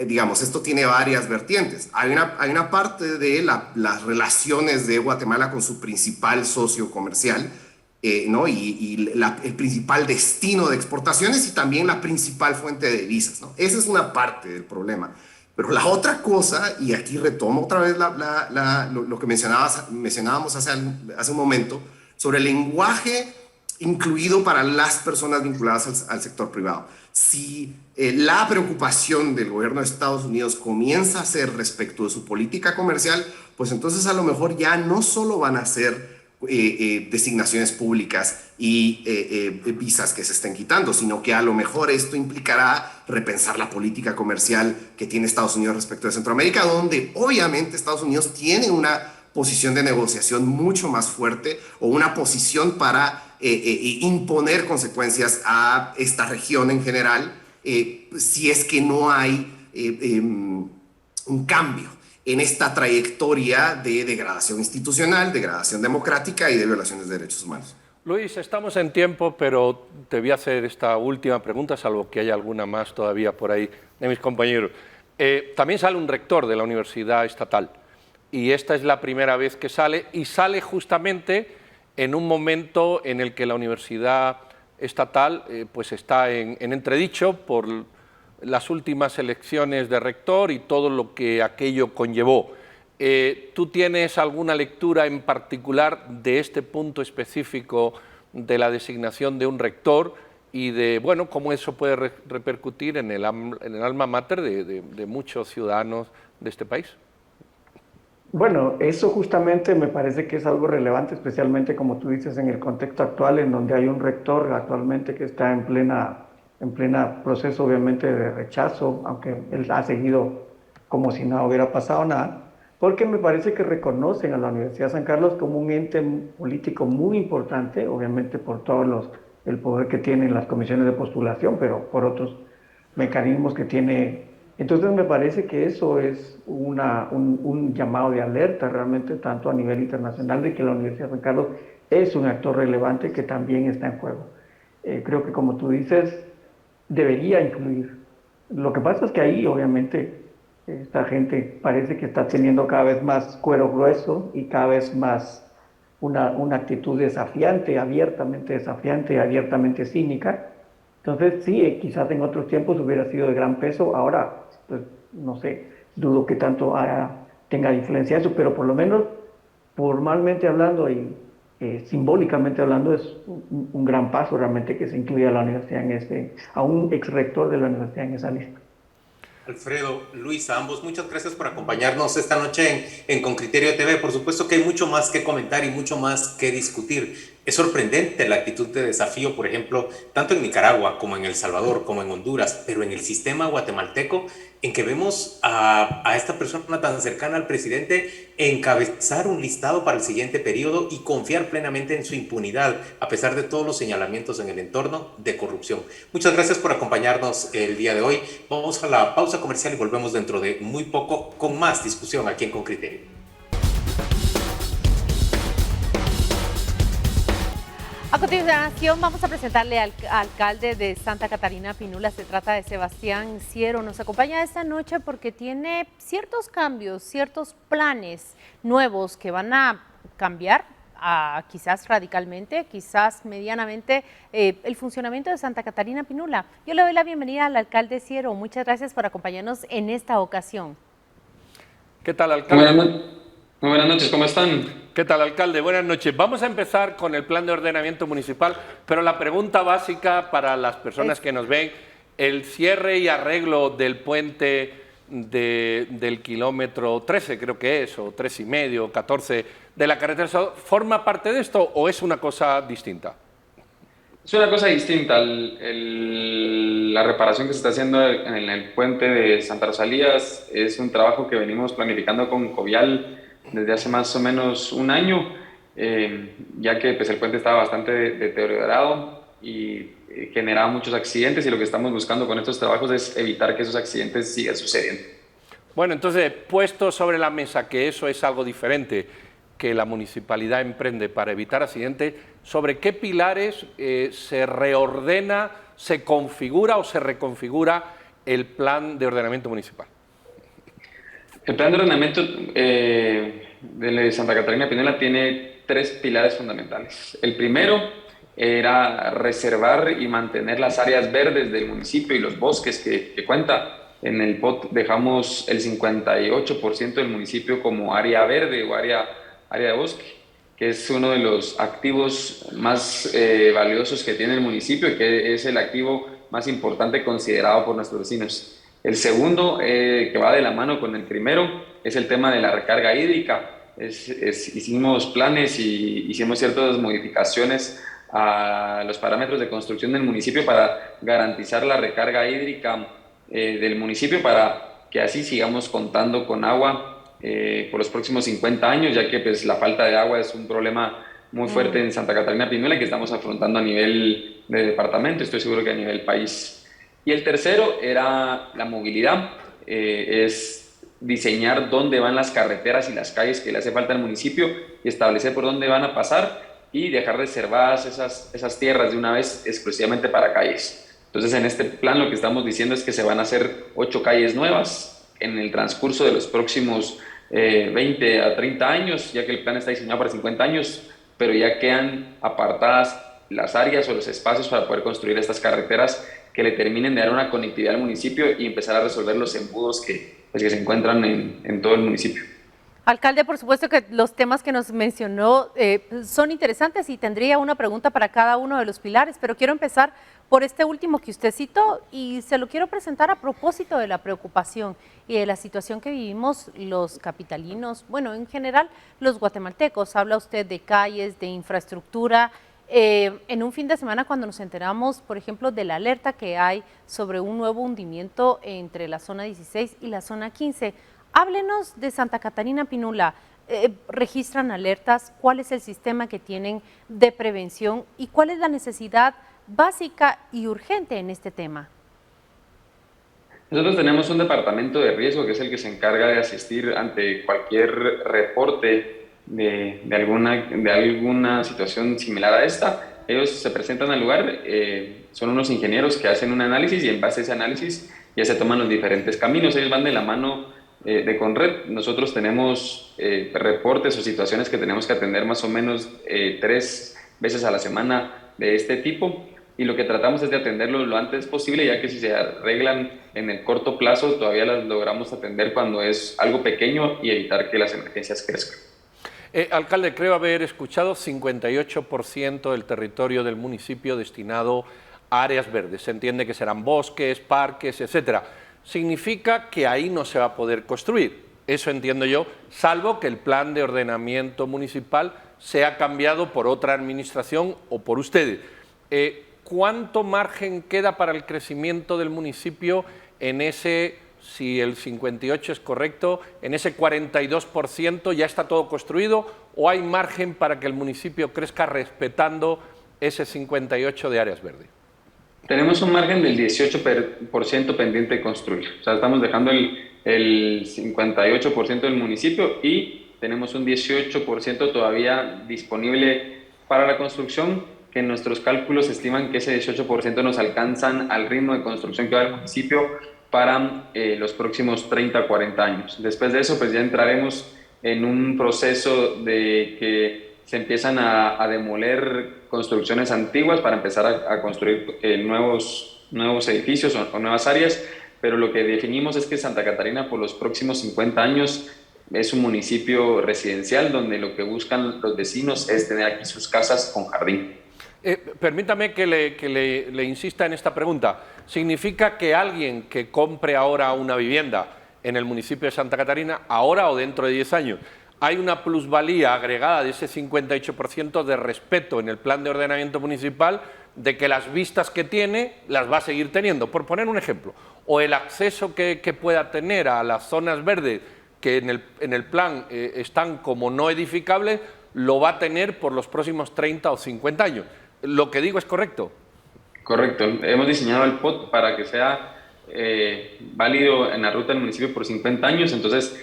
digamos, esto tiene varias vertientes. Hay una parte de las relaciones de Guatemala con su principal socio comercial, ¿no? y el principal destino de exportaciones y también la principal fuente de divisas, ¿no? Esa es una parte del problema. Pero la otra cosa, y aquí retomo otra vez lo que mencionábamos hace un momento, sobre el lenguaje incluido para las personas vinculadas al sector privado. Si la preocupación del gobierno de Estados Unidos comienza a ser respecto de su política comercial, pues entonces a lo mejor ya no solo van a ser designaciones públicas y visas que se estén quitando, sino que a lo mejor esto implicará repensar la política comercial que tiene Estados Unidos respecto de Centroamérica, donde obviamente Estados Unidos tiene una posición de negociación mucho más fuerte o una posición para imponer consecuencias a esta región en general si es que no hay un cambio en esta trayectoria de degradación institucional, degradación democrática y de violaciones de derechos humanos. Luis, estamos en tiempo, pero te voy a hacer esta última pregunta, salvo que haya alguna más todavía por ahí de mis compañeros. También sale un rector de la Universidad Estatal, y esta es la primera vez que sale, y sale justamente en un momento en el que la Universidad Estatal pues está en entredicho por las últimas elecciones de rector y todo lo que aquello conllevó. ¿Tú tienes alguna lectura en particular de este punto específico de la designación de un rector y de, bueno, cómo eso puede repercutir en el alma mater de muchos ciudadanos de este país? Bueno, eso justamente me parece que es algo relevante, especialmente como tú dices, en el contexto actual, en donde hay un rector actualmente que está en plena proceso, obviamente, de rechazo, aunque él ha seguido como si nada hubiera pasado nada, porque me parece que reconocen a la Universidad de San Carlos como un ente político muy importante, obviamente por todo el poder que tienen las comisiones de postulación, pero por otros mecanismos que tiene. Entonces me parece que eso es un llamado de alerta realmente, tanto a nivel internacional, de que la Universidad de San Carlos es un actor relevante que también está en juego. Creo que, como tú dices, debería incluir. Lo que pasa es que ahí, obviamente, esta gente parece que está teniendo cada vez más cuero grueso y cada vez más una actitud desafiante, abiertamente cínica. Entonces, sí, quizás en otros tiempos hubiera sido de gran peso. Ahora, pues, no sé, dudo que tanto tenga influencia eso, pero por lo menos formalmente hablando y simbólicamente hablando es un gran paso realmente que se incluya a la universidad a un ex rector de la universidad en esa lista. Alfredo, Luis, a ambos, muchas gracias por acompañarnos esta noche en Con Criterio TV. Por supuesto que hay mucho más que comentar y mucho más que discutir. Es sorprendente la actitud de desafío, por ejemplo, tanto en Nicaragua como en El Salvador, como en Honduras, pero en el sistema guatemalteco, en que vemos a esta persona tan cercana al presidente encabezar un listado para el siguiente periodo y confiar plenamente en su impunidad, a pesar de todos los señalamientos en el entorno de corrupción. Muchas gracias por acompañarnos el día de hoy. Vamos a la pausa comercial y volvemos dentro de muy poco con más discusión aquí en Con Criterio. A continuación vamos a presentarle al alcalde de Santa Catarina Pinula. Se trata de Sebastián Ciero. Nos acompaña esta noche porque tiene ciertos cambios, ciertos planes nuevos que van a cambiar quizás radicalmente, quizás medianamente el funcionamiento de Santa Catarina Pinula. Yo le doy la bienvenida al alcalde Ciero. Muchas gracias por acompañarnos en esta ocasión. ¿Qué tal, alcalde? Muy buenas noches, ¿cómo están? ¿Qué tal, alcalde? Buenas noches. Vamos a empezar con el plan de ordenamiento municipal, pero la pregunta básica para las personas que nos ven, el cierre y arreglo del puente del kilómetro 13, creo que es, o 3,5, 14, de la carretera, ¿forma parte de esto o es una cosa distinta? Es una cosa distinta. La reparación que se está haciendo en el puente de Santa Rosalía es un trabajo que venimos planificando con Covial desde hace más o menos un año, ya que pues, el puente estaba bastante deteriorado y generaba muchos accidentes, y lo que estamos buscando con estos trabajos es evitar que esos accidentes sigan sucediendo. Bueno, entonces, puesto sobre la mesa que eso es algo diferente que la municipalidad emprende para evitar accidentes, ¿sobre qué pilares se reordena, se configura o se reconfigura el plan de ordenamiento municipal? El plan de ordenamiento de Santa Catarina Pinula tiene 3 pilares fundamentales. El primero era reservar y mantener las áreas verdes del municipio y los bosques que cuenta. En el POT dejamos el 58% del municipio como área verde o área de bosque, que es uno de los activos más valiosos que tiene el municipio y que es el activo más importante considerado por nuestros vecinos. El segundo, que va de la mano con el primero, es el tema de la recarga hídrica. Hicimos planes y hicimos ciertas modificaciones a los parámetros de construcción del municipio para garantizar la recarga hídrica del municipio, para que así sigamos contando con agua por los próximos 50 años, ya que pues, la falta de agua es un problema muy fuerte en Santa Catarina Pinula que estamos afrontando a nivel de departamento, estoy seguro que a nivel país. Y el tercero era la movilidad, es diseñar dónde van las carreteras y las calles que le hace falta al municipio y establecer por dónde van a pasar y dejar reservadas esas tierras de una vez exclusivamente para calles. Entonces, en este plan lo que estamos diciendo es que se van a hacer 8 calles nuevas en el transcurso de los próximos 20 a 30 años, ya que el plan está diseñado para 50 años, pero ya quedan apartadas las áreas o los espacios para poder construir estas carreteras que le terminen de dar una conectividad al municipio y empezar a resolver los embudos que se encuentran en todo el municipio. Alcalde, por supuesto que los temas que nos mencionó son interesantes y tendría una pregunta para cada uno de los pilares, pero quiero empezar por este último que usted citó y se lo quiero presentar a propósito de la preocupación y de la situación que vivimos los capitalinos, bueno, en general los guatemaltecos. Habla usted de calles, de infraestructura. En un fin de semana cuando nos enteramos, por ejemplo, de la alerta que hay sobre un nuevo hundimiento entre la zona 16 y la zona 15, háblenos de Santa Catarina Pinula. ¿Registran alertas? ¿Cuál es el sistema que tienen de prevención? ¿Y cuál es la necesidad básica y urgente en este tema? Nosotros tenemos un departamento de riesgo que es el que se encarga de asistir ante cualquier reporte de alguna situación similar a esta. Ellos se presentan al lugar, son unos ingenieros que hacen un análisis y en base a ese análisis ya se toman los diferentes caminos. Ellos van de la mano de Conred. Nosotros tenemos reportes o situaciones que tenemos que atender más o menos 3 veces a la semana de este tipo, y lo que tratamos es de atenderlo lo antes posible, ya que si se arreglan en el corto plazo todavía las logramos atender cuando es algo pequeño y evitar que las emergencias crezcan. Alcalde, creo haber escuchado 58% del territorio del municipio destinado a áreas verdes. Se entiende que serán bosques, parques, etcétera. Significa que ahí no se va a poder construir. Eso entiendo yo, salvo que el plan de ordenamiento municipal sea cambiado por otra administración o por ustedes. ¿Cuánto margen queda para el crecimiento del municipio en ese, si el 58 es correcto, en ese 42%? ¿Ya está todo construido o hay margen para que el municipio crezca respetando ese 58% de áreas verdes? Tenemos un margen del 18% pendiente de construir. O sea, estamos dejando el 58% del municipio y tenemos un 18% todavía disponible para la construcción, que nuestros cálculos estiman que ese 18% nos alcanzan al ritmo de construcción que va el municipio para los próximos 30 a 40 años. Después de eso, pues ya entraremos en un proceso de que se empiezan a demoler construcciones antiguas para empezar a construir nuevos edificios o nuevas áreas, pero lo que definimos es que Santa Catarina por los próximos 50 años es un municipio residencial donde lo que buscan los vecinos es tener aquí sus casas con jardín. Permítame que le insista en esta pregunta. ¿Significa que alguien que compre ahora una vivienda en el municipio de Santa Catarina, ahora o dentro de 10 años, hay una plusvalía agregada de ese 58% de respeto en el plan de ordenamiento municipal, de que las vistas que tiene las va a seguir teniendo? Por poner un ejemplo, o el acceso que pueda tener a las zonas verdes que en el plan están como no edificables, lo va a tener por los próximos 30 o 50 años. ¿Lo que digo es correcto? Correcto. Hemos diseñado el POT para que sea válido en la ruta del municipio por 50 años, entonces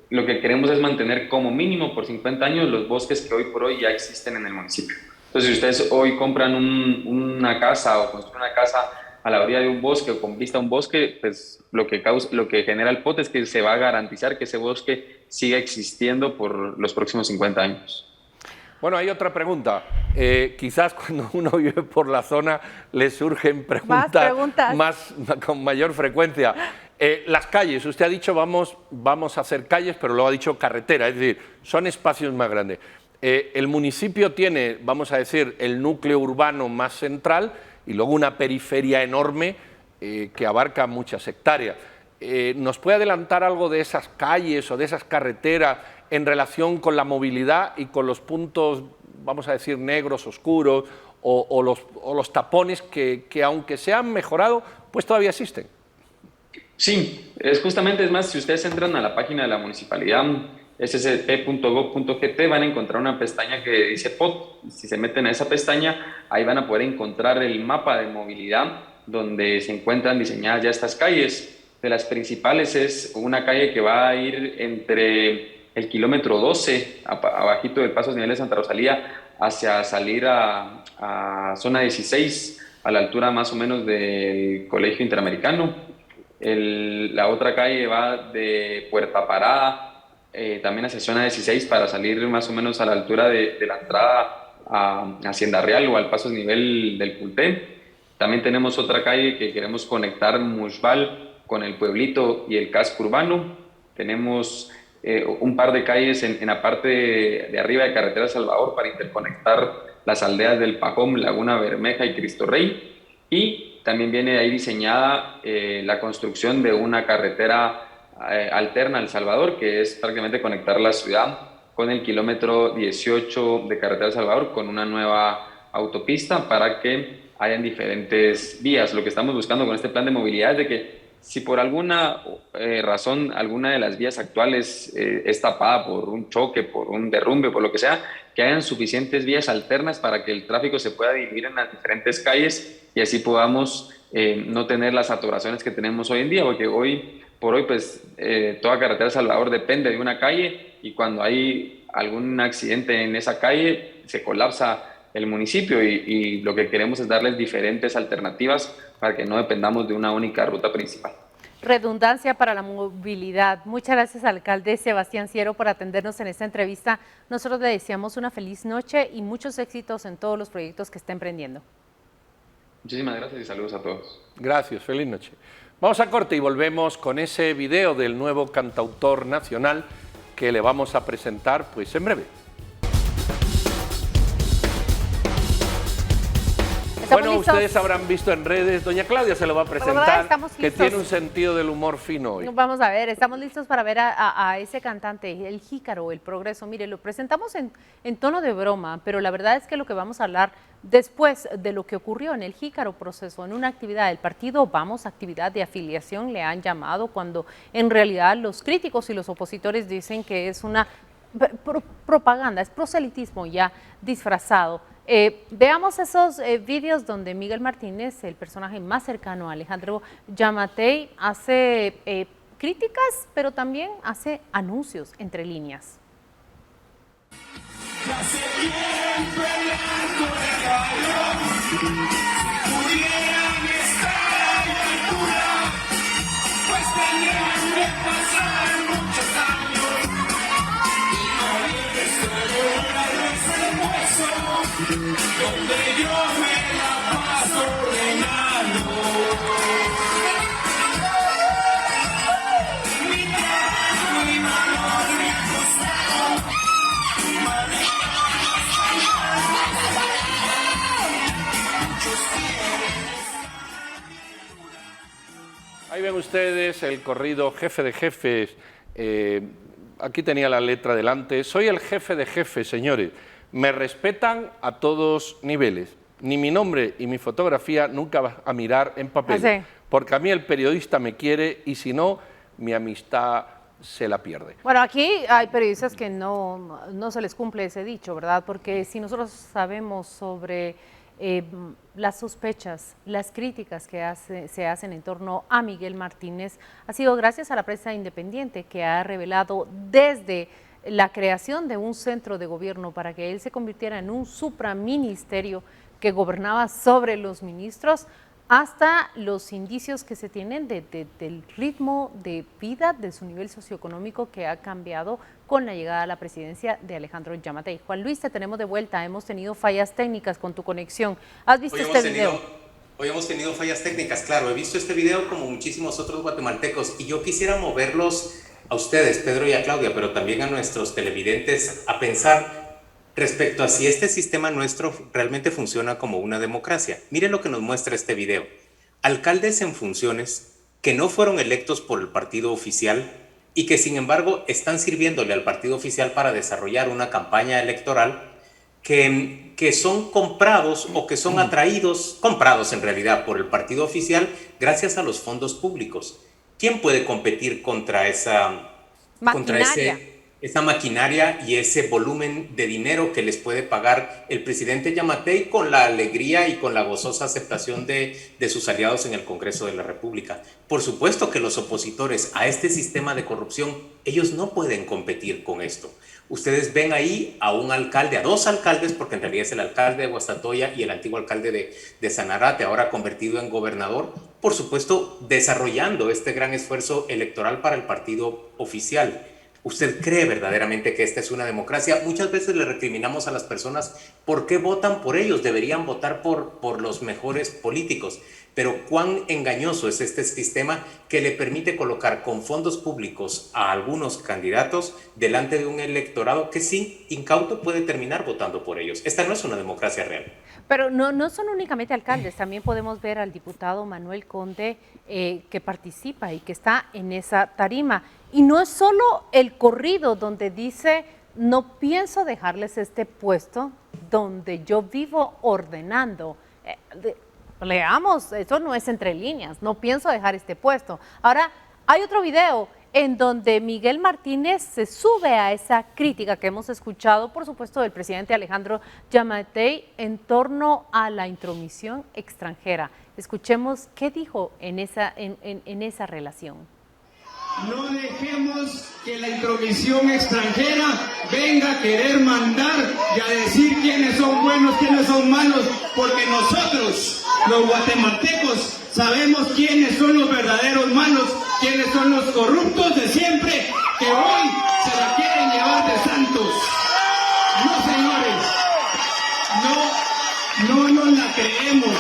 lo que queremos es mantener como mínimo por 50 años los bosques que hoy por hoy ya existen en el municipio. Entonces, si ustedes hoy compran una casa o construyen una casa a la orilla de un bosque o con vista a un bosque, pues lo que genera el POT es que se va a garantizar que ese bosque siga existiendo por los próximos 50 años. Bueno, hay otra pregunta. Quizás cuando uno vive por la zona le surgen preguntas con mayor frecuencia. Las calles, usted ha dicho vamos a hacer calles, pero luego ha dicho carretera, es decir, son espacios más grandes. El municipio tiene, vamos a decir, el núcleo urbano más central y luego una periferia enorme que abarca muchas hectáreas. ¿Nos puede adelantar algo de esas calles o de esas carreteras en relación con la movilidad y con los puntos, vamos a decir, negros, oscuros o los tapones que aunque se han mejorado, pues todavía existen? Sí, es más, si ustedes entran a la página de la municipalidad, ssp.gov.gt, van a encontrar una pestaña que dice POT. Si se meten a esa pestaña, ahí van a poder encontrar el mapa de movilidad donde se encuentran diseñadas ya estas calles. De las principales es una calle que va a ir entre el kilómetro 12, abajito del Paso Nivel de Santa Rosalía, hacia salir a zona 16, a la altura más o menos del Colegio Interamericano. La otra calle va de Puerta Parada, también hacia zona 16, para salir más o menos a la altura de la entrada a Hacienda Real o al Paso Nivel del Pulté. También tenemos otra calle que queremos conectar Mushbal con el pueblito y el casco urbano. Tenemos un par de calles en la parte de arriba de Carretera Salvador para interconectar las aldeas del Pajón, Laguna Bermeja y Cristo Rey. Y también viene ahí diseñada la construcción de una carretera alterna al Salvador, que es prácticamente conectar la ciudad con el kilómetro 18 de Carretera Salvador con una nueva autopista para que hayan diferentes vías. Lo que estamos buscando con este plan de movilidad es de que si por alguna razón alguna de las vías actuales es tapada por un choque, por un derrumbe, por lo que sea, que hayan suficientes vías alternas para que el tráfico se pueda dividir en las diferentes calles y así podamos no tener las saturaciones que tenemos hoy en día, porque hoy por hoy pues toda Carretera Salvador depende de una calle y cuando hay algún accidente en esa calle se colapsa el municipio y lo que queremos es darles diferentes alternativas para que no dependamos de una única ruta principal. redundancia para la movilidad. Muchas gracias, alcalde Sebastián Ciero, por atendernos en esta entrevista. Nosotros le deseamos una feliz noche y muchos éxitos en todos los proyectos que está emprendiendo. Muchísimas gracias y saludos a todos. Gracias, feliz noche. Vamos a corte y volvemos con ese video del nuevo cantautor nacional que le vamos a presentar pues en breve. Bueno, listos. Ustedes habrán visto en redes, doña Claudia se lo va a presentar, que tiene un sentido del humor fino hoy. Vamos a ver, estamos listos para ver a ese cantante, el jícaro, el progreso. Mire, lo presentamos en tono de broma, pero la verdad es que lo que vamos a hablar después de lo que ocurrió en el jícaro proceso, en una actividad del partido Vamos, actividad de afiliación, le han llamado, cuando en realidad los críticos y los opositores dicen que es una propaganda, es proselitismo ya disfrazado. Veamos esos vídeos donde Miguel Martínez, el personaje más cercano a Alejandro Giammattei, hace críticas, pero también hace anuncios entre líneas. Donde yo me la paso ordenando. Mi trabajo y valor me ha costado. Ahí ven ustedes el corrido Jefe de Jefes. Aquí tenía la letra delante. Soy el jefe de jefes, señores. Me respetan a todos niveles. Ni mi nombre y mi fotografía nunca va a mirar en papel. ¿Ah, sí? Porque a mí el periodista me quiere y si no, mi amistad se la pierde. Bueno, aquí hay periodistas que no se les cumple ese dicho, ¿verdad? Porque si nosotros sabemos sobre las sospechas, las críticas que se hacen en torno a Miguel Martínez, ha sido gracias a la prensa independiente que ha revelado desde la creación de un centro de gobierno para que él se convirtiera en un supraministerio que gobernaba sobre los ministros, hasta los indicios que se tienen del ritmo de vida, de su nivel socioeconómico que ha cambiado con la llegada a la presidencia de Alejandro Giammattei. Juan Luis, te tenemos de vuelta, hemos tenido fallas técnicas con tu conexión. ¿Has visto este video? Hoy hemos tenido fallas técnicas, claro, he visto este video como muchísimos otros guatemaltecos y yo quisiera moverlos a ustedes, Pedro y a Claudia, pero también a nuestros televidentes, a pensar respecto a si este sistema nuestro realmente funciona como una democracia. Miren lo que nos muestra este video. Alcaldes en funciones que no fueron electos por el partido oficial y que sin embargo están sirviéndole al partido oficial para desarrollar una campaña electoral que son comprados o que son atraídos, comprados en realidad por el partido oficial gracias a los fondos públicos. ¿Quién puede competir contra esa maquinaria y ese volumen de dinero que les puede pagar el presidente Giammattei con la alegría y con la gozosa aceptación de sus aliados en el Congreso de la República? Por supuesto que los opositores a este sistema de corrupción, ellos no pueden competir con esto. Ustedes ven ahí a un alcalde, a dos alcaldes, porque en realidad es el alcalde de Guastatoya y el antiguo alcalde de Sanarate, ahora convertido en gobernador, por supuesto, desarrollando este gran esfuerzo electoral para el partido oficial. ¿Usted cree verdaderamente que esta es una democracia? Muchas veces le recriminamos a las personas por qué votan por ellos, deberían votar por los mejores políticos. Pero cuán engañoso es este sistema que le permite colocar con fondos públicos a algunos candidatos delante de un electorado que sí, incauto, puede terminar votando por ellos. Esta no es una democracia real. Pero no son únicamente alcaldes, también podemos ver al diputado Manuel Conde que participa y que está en esa tarima. Y no es solo el corrido donde dice, no pienso dejarles este puesto donde yo vivo ordenando. Leamos, eso no es entre líneas, no pienso dejar este puesto. Ahora, hay otro video en donde Miguel Martínez se sube a esa crítica que hemos escuchado, por supuesto, del presidente Alejandro Giammattei en torno a la intromisión extranjera. Escuchemos qué dijo en esa relación. No dejemos que la intromisión extranjera venga a querer mandar y a decir quiénes son buenos, quiénes son malos, porque nosotros, los guatemaltecos, sabemos quiénes son los verdaderos malos, quiénes son los corruptos de siempre, que hoy se la quieren llevar de santos. No, señores, no nos la creemos.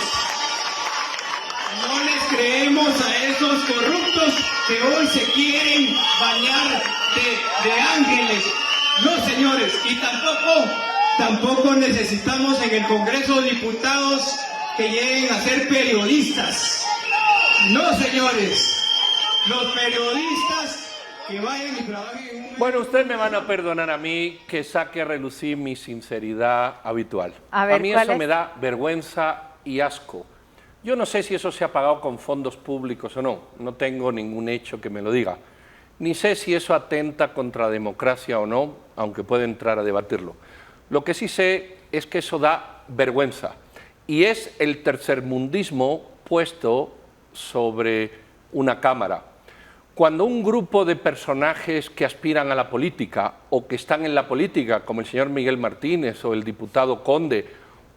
No les creemos a esos corruptos que hoy se quieren bañar de ángeles. No, señores, y tampoco necesitamos en el Congreso de Diputados que lleguen a ser periodistas. No, señores, los periodistas que vayan y trabajen en un... Bueno, ustedes me van a perdonar a mí que saque a relucir mi sinceridad habitual. A mí eso me da vergüenza y asco. Yo no sé si eso se ha pagado con fondos públicos o no, no tengo ningún hecho que me lo diga. Ni sé si eso atenta contra la democracia o no, aunque pueda entrar a debatirlo. Lo que sí sé es que eso da vergüenza y es el tercermundismo puesto sobre una cámara. Cuando un grupo de personajes que aspiran a la política o que están en la política, como el señor Miguel Martínez o el diputado Conde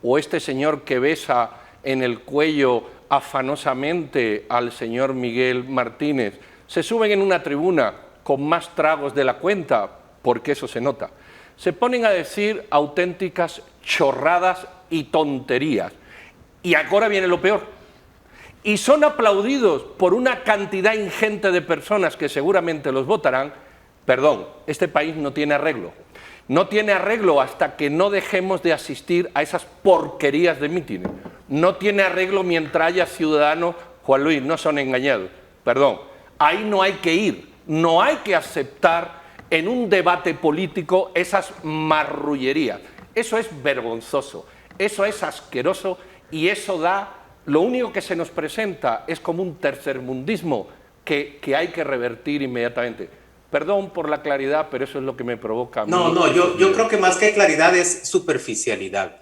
o este señor que besa en el cuello afanosamente al señor Miguel Martínez, se suben en una tribuna con más tragos de la cuenta, porque eso se nota, se ponen a decir auténticas chorradas y tonterías. Y ahora viene lo peor. Y son aplaudidos por una cantidad ingente de personas que seguramente los votarán. Perdón, este país no tiene arreglo. No tiene arreglo hasta que no dejemos de asistir a esas porquerías de mítines. No tiene arreglo mientras haya ciudadanos, Juan Luis, no son engañados. Perdón, ahí no hay que ir. No hay que aceptar en un debate político esas marrullerías. Eso es vergonzoso, eso es asqueroso y eso da... Lo único que se nos presenta es como un tercermundismo que hay que revertir inmediatamente. Perdón por la claridad, pero eso es lo que me provoca a mí. Yo creo que más que claridad es superficialidad.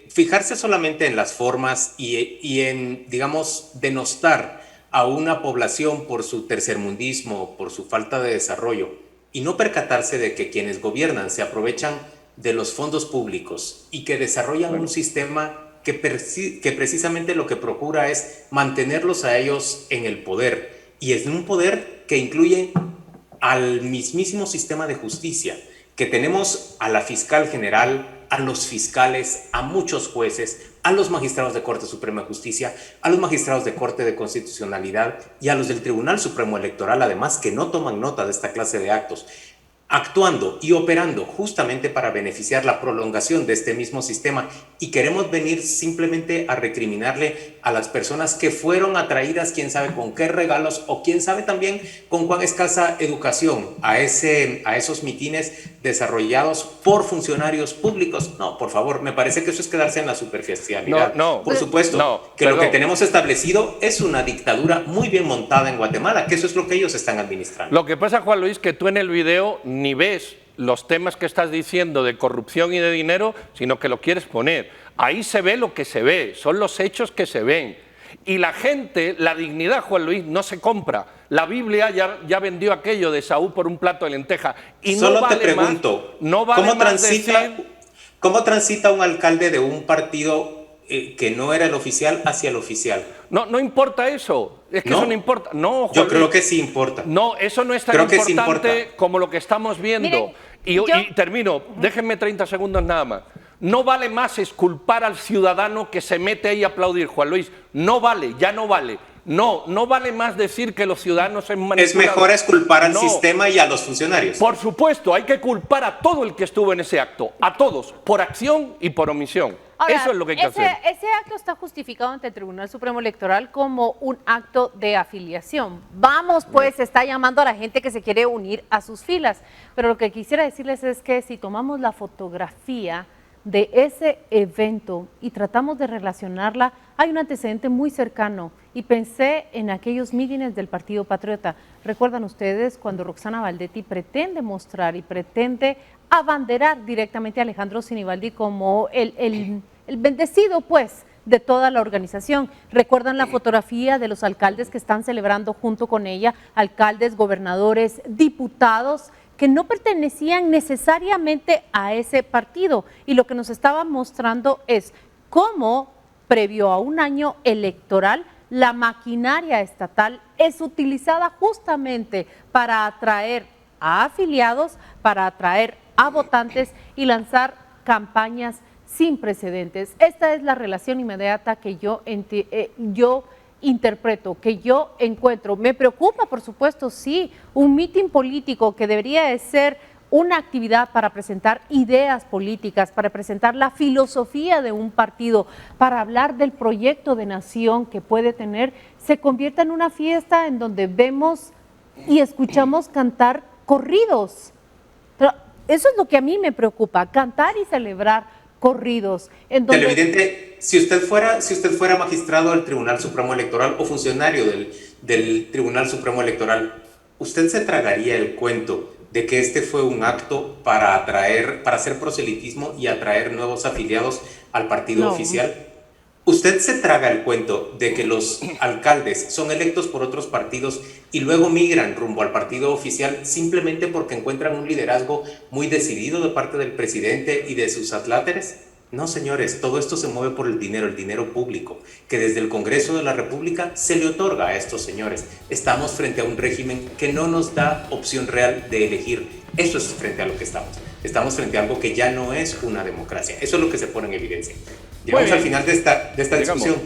Fijarse solamente en las formas y en, digamos, denostar a una población por su tercermundismo, por su falta de desarrollo, y no percatarse de que quienes gobiernan se aprovechan de los fondos públicos y que desarrollan un sistema que precisamente lo que procura es mantenerlos a ellos en el poder, y es un poder que incluye al mismísimo sistema de justicia, que tenemos a la fiscal general, a los fiscales, a muchos jueces, a los magistrados de Corte Suprema de Justicia, a los magistrados de Corte de Constitucionalidad y a los del Tribunal Supremo Electoral, además, que no toman nota de esta clase de actos, actuando y operando justamente para beneficiar la prolongación de este mismo sistema, y queremos venir simplemente a recriminarle a las personas que fueron atraídas quién sabe con qué regalos o quién sabe también con cuán escasa educación a esos mitines desarrollados por funcionarios públicos. No, por favor, me parece que eso es quedarse en la superficialidad. Por supuesto, lo que tenemos establecido es una dictadura muy bien montada en Guatemala, que eso es lo que ellos están administrando. Lo que pasa, Juan Luis, que tú en el video ni ves los temas que estás diciendo de corrupción y de dinero, sino que lo quieres poner. Ahí se ve lo que se ve, son los hechos que se ven. Y la gente, la dignidad, Juan Luis, no se compra. La Biblia ya vendió aquello de Saúl por un plato de lenteja. Y solo no vale te pregunto, más, no vale ¿cómo transita un alcalde de un partido que no era el oficial hacia el oficial? No importa eso. Es que eso no importa. No, Juan Yo creo Luis, que sí importa. No, eso no es tan importante como lo que estamos viendo. Miren, y termino, déjenme 30 segundos nada más. No vale más exculpar al ciudadano que se mete ahí a aplaudir, Juan Luis. No vale, ya no vale. No vale más decir que los ciudadanos son manipulados. Es mejor exculpar al sistema y a los funcionarios. Por supuesto, hay que culpar a todo el que estuvo en ese acto, a todos, por acción y por omisión. Ahora, eso es lo que hay que hacer. Ese acto está justificado ante el Tribunal Supremo Electoral como un acto de afiliación. Vamos, pues, está llamando a la gente que se quiere unir a sus filas. Pero lo que quisiera decirles es que si tomamos la fotografía de ese evento y tratamos de relacionarla, hay un antecedente muy cercano, y pensé en aquellos mítines del Partido Patriota. ¿Recuerdan ustedes cuando Roxana Valdetti pretende mostrar y pretende abanderar directamente a Alejandro Sinibaldi como el bendecido, pues, de toda la organización? ¿Recuerdan la fotografía de los alcaldes que están celebrando junto con ella, alcaldes, gobernadores, diputados, que no pertenecían necesariamente a ese partido? Y lo que nos estaba mostrando es cómo, previo a un año electoral, la maquinaria estatal es utilizada justamente para atraer a afiliados, para atraer a votantes y lanzar campañas sin precedentes. Esta es la relación inmediata que yo interpreto, que yo encuentro. Me preocupa, por supuesto, sí, un mitin político que debería de ser una actividad para presentar ideas políticas, para presentar la filosofía de un partido, para hablar del proyecto de nación que puede tener, se convierta en una fiesta en donde vemos y escuchamos cantar corridos. Pero eso es lo que a mí me preocupa, cantar y celebrar corridos. En donde... Televidente, si usted fuera magistrado del Tribunal Supremo Electoral o funcionario del Tribunal Supremo Electoral, ¿usted se tragaría el cuento de que este fue un acto para hacer proselitismo y atraer nuevos afiliados al partido oficial? ¿Usted se traga el cuento de que los alcaldes son electos por otros partidos y luego migran rumbo al partido oficial simplemente porque encuentran un liderazgo muy decidido de parte del presidente y de sus adláteres? No, señores, todo esto se mueve por el dinero público, que desde el Congreso de la República se le otorga a estos señores. Estamos frente a un régimen que no nos da opción real de elegir. Eso es frente a lo que estamos. Estamos frente a algo que ya no es una democracia. Eso es lo que se pone en evidencia. Llegamos al final de esta discusión.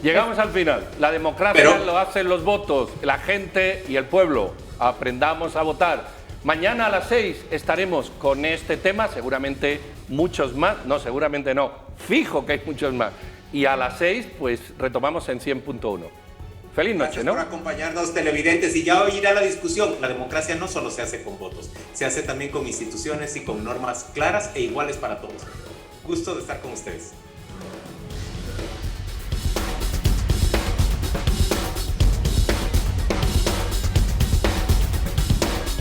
Llegamos al final. La democracia lo hacen los votos, la gente y el pueblo. Aprendamos a votar. Mañana a las 6 estaremos con este tema, seguramente muchos más, no, seguramente no, fijo que hay muchos más. Y a las 6 pues retomamos en 100.1. Feliz noche, Gracias ¿no? por acompañarnos, televidentes, y ya oirá la discusión. La democracia no solo se hace con votos, se hace también con instituciones y con normas claras e iguales para todos. Gusto de estar con ustedes.